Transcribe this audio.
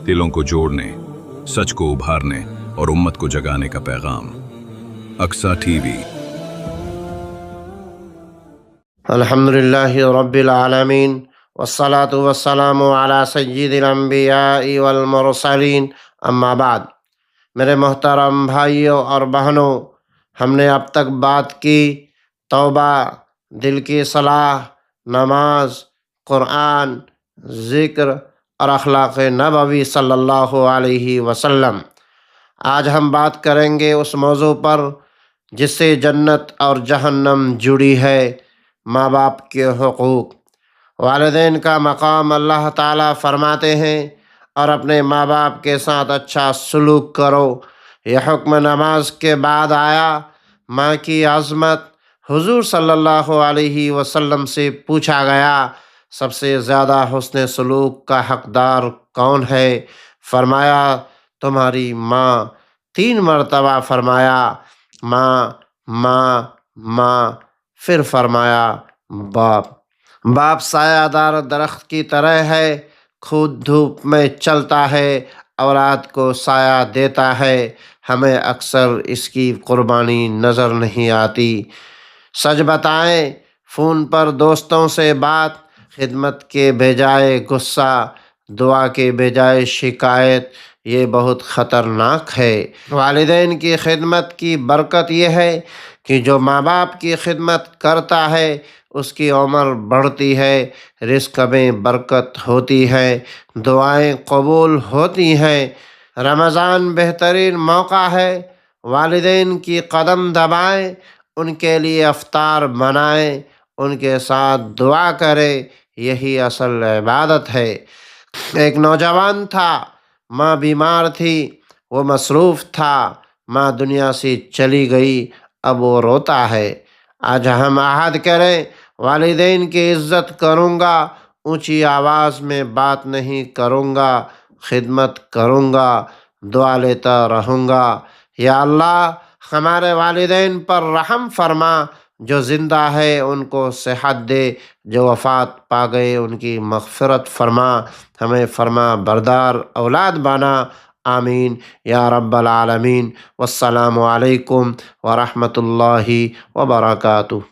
دلوں کو جوڑنے، سچ کو ابھارنے اور امت کو جگانے کا پیغام۔ Aqsa T V. الحمدللہ رب العالمین والصلاة والسلام علی سید الانبیاء والمرسلین، اما بعد۔ میرے محترم بھائیوں اور بہنوں، ہم نے اب تک بات کی توبہ، دل کی صلاح، نماز، قرآن، ذکر اور اخلاق نبوی صلی اللہ علیہ وسلم۔ آج ہم بات کریں گے اس موضوع پر جس سے جنت اور جہنم جڑی ہے، ماں باپ کے حقوق۔ والدین کا مقام اللہ تعالیٰ فرماتے ہیں اور اپنے ماں باپ کے ساتھ اچھا سلوک کرو۔ یہ حکم نماز کے بعد آیا۔ ماں کی عظمت۔ حضور صلی اللہ علیہ وسلم سے پوچھا گیا، سب سے زیادہ حسن سلوک کا حقدار کون ہے؟ فرمایا، تمہاری ماں۔ 3 مرتبہ فرمایا، ماں ماں ماں، پھر فرمایا باپ۔ باپ سایہ دار درخت کی طرح ہے، خود دھوپ میں چلتا ہے، اولاد کو سایہ دیتا ہے۔ ہمیں اکثر اس کی قربانی نظر نہیں آتی۔ سچ بتائیں، فون پر دوستوں سے بات، خدمت کے بجائے غصہ، دعا کے بجائے شکایت، یہ بہت خطرناک ہے۔ والدین کی خدمت کی برکت یہ ہے کہ جو ماں باپ کی خدمت کرتا ہے اس کی عمر بڑھتی ہے، رزق میں برکت ہوتی ہے، دعائیں قبول ہوتی ہیں۔ رمضان بہترین موقع ہے، والدین کی قدم دبائیں، ان کے لیے افطار بنائیں، ان کے ساتھ دعا کریں، یہی اصل عبادت ہے۔ ایک نوجوان تھا، ماں بیمار تھی، وہ مصروف تھا، ماں دنیا سے چلی گئی، اب وہ روتا ہے۔ آج ہم عہد کریں، والدین کی عزت کروں گا، اونچی آواز میں بات نہیں کروں گا، خدمت کروں گا، دعا لیتا رہوں گا۔ یا اللہ، ہمارے والدین پر رحم فرما، جو زندہ ہے ان کو صحت دے، جو وفات پا گئے ان کی مغفرت فرما، ہمیں فرما بردار اولاد بنا، آمین یا رب العالمین۔ والسلام علیکم ورحمۃ اللہ وبرکاتہ۔